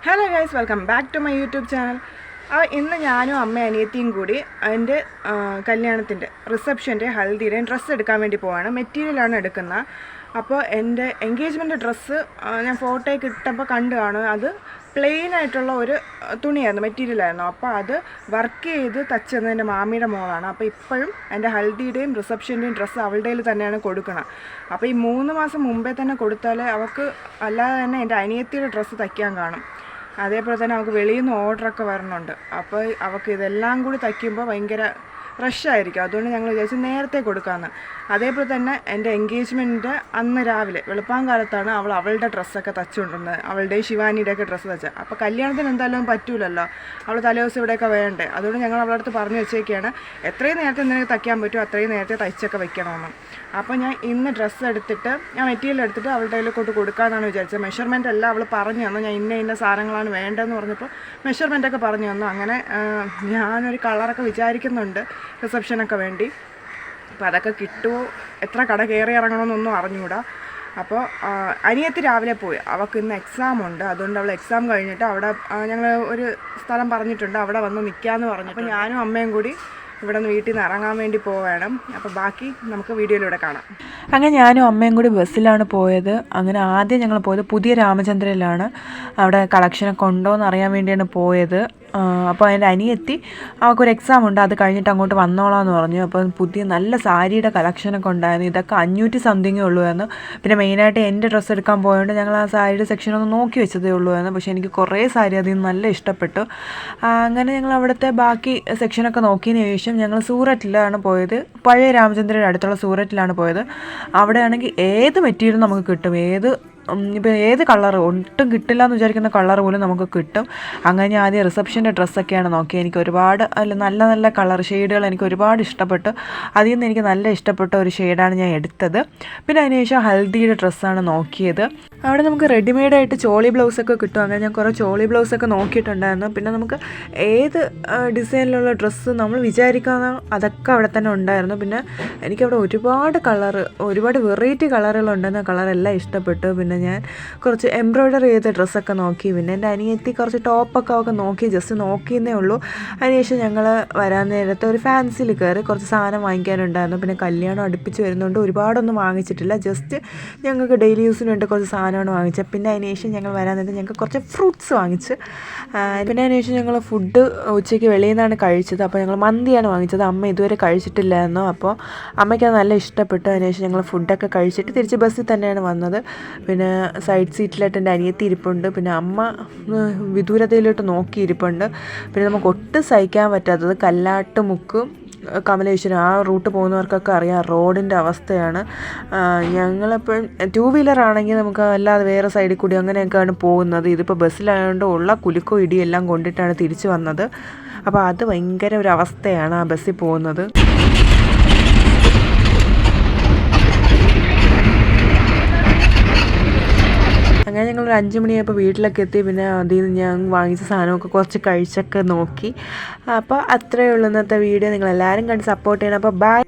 Hello guys, welcome back to my YouTube channel. ഇന്ന് ഞാനും അമ്മയും അനിയത്തിയും കൂടി എൻ്റെ കല്യാണത്തിൻ്റെ റിസപ്ഷൻ്റെ ഹൽദിയുടെയും ഡ്രസ്സ് എടുക്കാൻ വേണ്ടി പോവാണ്. മെറ്റീരിയലാണ് എടുക്കുന്നത്. അപ്പോൾ എൻ്റെ എൻഗേജ്മെൻറ്റ് ഡ്രസ്സ് ഞാൻ ഫോട്ടോയ്ക്ക് ഇട്ടപ്പോൾ കണ്ടു കാണും. അത് പ്ലെയിൻ ആയിട്ടുള്ള ഒരു തുണിയായിരുന്നു, മെറ്റീരിയലായിരുന്നു. അപ്പോൾ അത് വർക്ക് ചെയ്ത് തച്ചത് എൻ്റെ മാമിയുടെ മോളാണ്. അപ്പോൾ ഇപ്പോഴും എൻ്റെ ഹൽദിയുടെയും റിസപ്ഷൻ്റെയും ഡ്രസ്സ് അവളുടെ തന്നെയാണ് കൊടുക്കണം. അപ്പോൾ ഈ 3 മാസം മുമ്പേ തന്നെ കൊടുത്താലേ അവൾക്ക്, അല്ലാതെ തന്നെ എൻ്റെ അനിയത്തിയുടെ ഡ്രസ്സ് തയ്ക്കാൻ കാണും. അതേപോലെ തന്നെ അവൾക്ക് വെളിയിൽ നിന്ന് ഓർഡറൊക്കെ വരുന്നുണ്ട്. അപ്പോൾ അവൾക്ക് ഇതെല്ലാം കൂടി തയ്ക്കുമ്പോൾ ഭയങ്കര റഷായിരിക്കും. അതുകൊണ്ട് ഞങ്ങൾ വിചാരിച്ചു നേരത്തെ കൊടുക്കാമെന്ന്. അതേപോലെ തന്നെ എൻ്റെ എൻഗേജ്മെൻറ്റ് അന്ന് രാവിലെ വെളുപ്പാങ്കാലത്താണ് അവളുടെ ഡ്രസ്സൊക്കെ തച്ചുകൊണ്ടിരുന്നത്, അവളുടെയും ശിവാനിയുടെയൊക്കെ ഡ്രസ്സ് തച്ചത്. അപ്പോൾ കല്യാണത്തിന് എന്തായാലും പറ്റൂലല്ലോ, അവൾ തലേദിവസം ഇവിടെയൊക്കെ വേണ്ടേ. അതുകൊണ്ട് ഞങ്ങൾ അവളുടെ അടുത്ത് പറഞ്ഞു വെച്ചേക്കാണ്, എത്രയും നേരത്തെ എന്തെങ്കിലും തയ്ക്കാൻ പറ്റുമോ അത്രയും നേരത്തെ തയ്ച്ചൊക്കെ വെക്കണമെന്ന്. അപ്പോൾ ഞാൻ ഇന്ന് ഡ്രസ്സ് എടുത്തിട്ട്, ഞാൻ മെറ്റീരിയൽ എടുത്തിട്ട് അവളുടെ കയ്യിൽ കൊണ്ട് കൊടുക്കാമെന്നാണ് വിചാരിച്ചത്. മെഷർമെൻ്റ് എല്ലാം അവൾ പറഞ്ഞു തന്നു. ഞാൻ ഇന്ന സാധനങ്ങളാണ് വേണ്ടതെന്ന് പറഞ്ഞപ്പോൾ മെഷർമെൻറ്റൊക്കെ പറഞ്ഞു തന്നു. അങ്ങനെ ഞാനൊരു കളറൊക്കെ വിചാരിക്കുന്നുണ്ട് റിസപ്ഷനൊക്കെ വേണ്ടി. അപ്പോൾ അതൊക്കെ കിട്ടുമോ, എത്ര കട കയറി ഇറങ്ങണമെന്നൊന്നും അറിഞ്ഞുകൂടാ. അപ്പോൾ അനിയത്തി രാവിലെ പോയി, അവൾക്ക് ഇന്ന് എക്സാം ഉണ്ട്. അതുകൊണ്ട് അവൾ എക്സാം കഴിഞ്ഞിട്ട് അവിടെ ഞങ്ങൾ ഒരു സ്ഥലം പറഞ്ഞിട്ടുണ്ട്, അവിടെ വന്ന് നിൽക്കാമെന്ന് പറഞ്ഞു. അപ്പോൾ ഞാനും അമ്മയും കൂടി ഇവിടെ നിന്ന് വീട്ടിൽ നിന്ന് ഇറങ്ങാൻ വേണ്ടി പോവേണം. അപ്പോൾ ബാക്കി നമുക്ക് വീഡിയോയിലൂടെ കാണാം. അങ്ങനെ ഞാനും അമ്മയും കൂടി ബസ്സിലാണ് പോയത്. അങ്ങനെ ആദ്യം ഞങ്ങൾ പോയത് പുതിയ രാമചന്ദ്രയിലാണ്. അവിടെ കളക്ഷനൊക്കെ ഉണ്ടോ എന്ന് അറിയാൻ വേണ്ടിയാണ് പോയത്. അപ്പോൾ അതിൻ്റെ അനിയത്തി അവൾക്കൊരു എക്സാം ഉണ്ട്, അത് കഴിഞ്ഞിട്ട് അങ്ങോട്ട് വന്നോളാമെന്ന് പറഞ്ഞു. അപ്പോൾ പുതിയ നല്ല സാരിയുടെ കളക്ഷനൊക്കെ ഉണ്ടായിരുന്നു. ഇതൊക്കെ 500 സംതിങ്ങേ ഉള്ളൂവെന്ന്. പിന്നെ മെയിനായിട്ട് എൻ്റെ ഡ്രസ്സ് എടുക്കാൻ പോയതുകൊണ്ട് ഞങ്ങൾ ആ സാരിയുടെ സെക്ഷനൊന്ന് നോക്കി വെച്ചതേ ഉള്ളൂവെന്ന്. പക്ഷേ എനിക്ക് കുറേ സാരി അതിൽ നിന്ന് നല്ല ഇഷ്ടപ്പെട്ടു. അങ്ങനെ ഞങ്ങൾ അവിടുത്തെ ബാക്കി സെക്ഷനൊക്കെ നോക്കിയതിന് ശേഷം ഞങ്ങൾ സൂററ്റിലാണ് പോയത്. പഴയ രാമചന്ദ്രയുടെ അടുത്തുള്ള സൂററ്റിലാണ് പോയത്. അവിടെയാണെങ്കിൽ ഏത് മെറ്റീരിയൽ നമുക്ക് കിട്ടും, ഇപ്പോൾ ഏത് കളർ ഒട്ടും കിട്ടില്ല എന്ന് വിചാരിക്കുന്ന കളർ പോലും നമുക്ക് കിട്ടും. അങ്ങനെ ആദ്യം റിസപ്ഷൻ്റെ ഡ്രസ്സൊക്കെയാണ് നോക്കിയത്. എനിക്ക് ഒരുപാട് നല്ല നല്ല കളർ ഷെയ്ഡുകൾ എനിക്ക് ഒരുപാട് ഇഷ്ടപ്പെട്ടു. അതിൽ നിന്ന് എനിക്ക് നല്ല ഇഷ്ടപ്പെട്ട ഒരു ഷെയ്ഡാണ് ഞാൻ എടുത്തത്. പിന്നെ അതിനുശേഷം ഹൽദിയുടെ ഡ്രസ്സാണ് നോക്കിയത്. അവിടെ നമുക്ക് റെഡിമെയ്ഡായിട്ട് ചോളി ബ്ലൗസൊക്കെ കിട്ടും. അങ്ങനെ ഞാൻ കുറേ ചോളി ബ്ലൗസൊക്കെ നോക്കിയിട്ടുണ്ടായിരുന്നു. പിന്നെ നമുക്ക് ഏത് ഡിസൈനിലുള്ള ഡ്രസ്സ് നമ്മൾ വിചാരിക്കാവുന്ന അതൊക്കെ അവിടെ തന്നെ ഉണ്ടായിരുന്നു. പിന്നെ എനിക്കവിടെ ഒരുപാട് വെറൈറ്റി കളറുകളുണ്ടെന്ന കളറെല്ലാം ഇഷ്ടപ്പെട്ടു. പിന്നെ ഞാൻ കുറച്ച് എംബ്രോയ്ഡറി ചെയ്ത ഡ്രസ്സൊക്കെ നോക്കി. പിന്നെ എൻ്റെ അനിയത്തി കുറച്ച് ടോപ്പൊക്കെ ഒക്കെ നോക്കി, ജസ്റ്റ് നോക്കിയെന്നേ ഉള്ളൂ. അതിനുശേഷം ഞങ്ങൾ വരാൻ നേരത്തെ ഒരു ഫാൻസിയിൽ കയറി കുറച്ച് സാധനം വാങ്ങിക്കാനുണ്ടായിരുന്നു. പിന്നെ കല്യാണം അടുപ്പിച്ച് വരുന്നതുകൊണ്ട് ഒരുപാടൊന്നും വാങ്ങിച്ചിട്ടില്ല, ജസ്റ്റ് ഞങ്ങൾക്ക് ഡെയിലി യൂസിന് വേണ്ടി കുറച്ച് സാധനമാണ് വാങ്ങിച്ചത്. പിന്നെ അതിനുശേഷം ഞങ്ങൾ വരാൻ നേരത്തെ ഞങ്ങൾക്ക് കുറച്ച് ഫ്രൂട്ട്സ് വാങ്ങിച്ച്. പിന്നെ അതിനുശേഷം ഞങ്ങൾ ഫുഡ് ഉച്ചയ്ക്ക് വെളിയിൽ നിന്നാണ് കഴിച്ചത്. അപ്പോൾ ഞങ്ങൾ മന്തിയാണ് വാങ്ങിച്ചത്. അമ്മ ഇതുവരെ കഴിച്ചിട്ടില്ലായിരുന്നു. അപ്പോൾ അമ്മയ്ക്കത് നല്ല ഇഷ്ടപ്പെട്ടു. അതിനുശേഷം ഞങ്ങൾ ഫുഡൊക്കെ കഴിച്ചിട്ട് തിരിച്ച് ബസ്സിൽ തന്നെയാണ് വന്നത്. പിന്നെ സൈഡ് സീറ്റിലായിട്ട് എൻ്റെ അനിയത്തി ഇരിപ്പുണ്ട്. പിന്നെ അമ്മ വിദൂരതയിലോട്ട് നോക്കിയിരിപ്പുണ്ട്. പിന്നെ നമുക്ക് ഒട്ടും സഹിക്കാൻ പറ്റാത്തത് കല്ലാട്ടുമുക്ക് കമലേശ്വരം ആ റൂട്ട് പോകുന്നവർക്കൊക്കെ അറിയാം, റോഡിൻ്റെ അവസ്ഥയാണ്. ഞങ്ങളെപ്പോഴും 2 വീലറാണെങ്കിൽ നമുക്ക് അല്ലാതെ വേറെ സൈഡിൽ കൂടി അങ്ങനെയൊക്കെയാണ് പോകുന്നത്. ഇതിപ്പോൾ ബസ്സിലായതുകൊണ്ട് ഉള്ള കുലുക്കോ ഇടിയെല്ലാം കൊണ്ടിട്ടാണ് തിരിച്ചു വന്നത്. അപ്പോൾ അത് ഭയങ്കര ഒരു അവസ്ഥയാണ് ആ ബസ്സിൽ പോകുന്നത്. അങ്ങനെ ഞങ്ങളൊരു 5 മണിയായപ്പോൾ വീട്ടിലൊക്കെ എത്തി. പിന്നെ അതിൽ നിന്ന് ഞാൻ വാങ്ങിച്ച സാധനമൊക്കെ കുറച്ച് കഴിച്ചൊക്കെ നോക്കി. അപ്പോൾ അത്രയേ ഉള്ളൂ ഇന്നത്തെ വീഡിയോ. നിങ്ങളെല്ലാവരും കണ്ട് സപ്പോർട്ട് ചെയ്യണം. അപ്പോൾ ബൈ.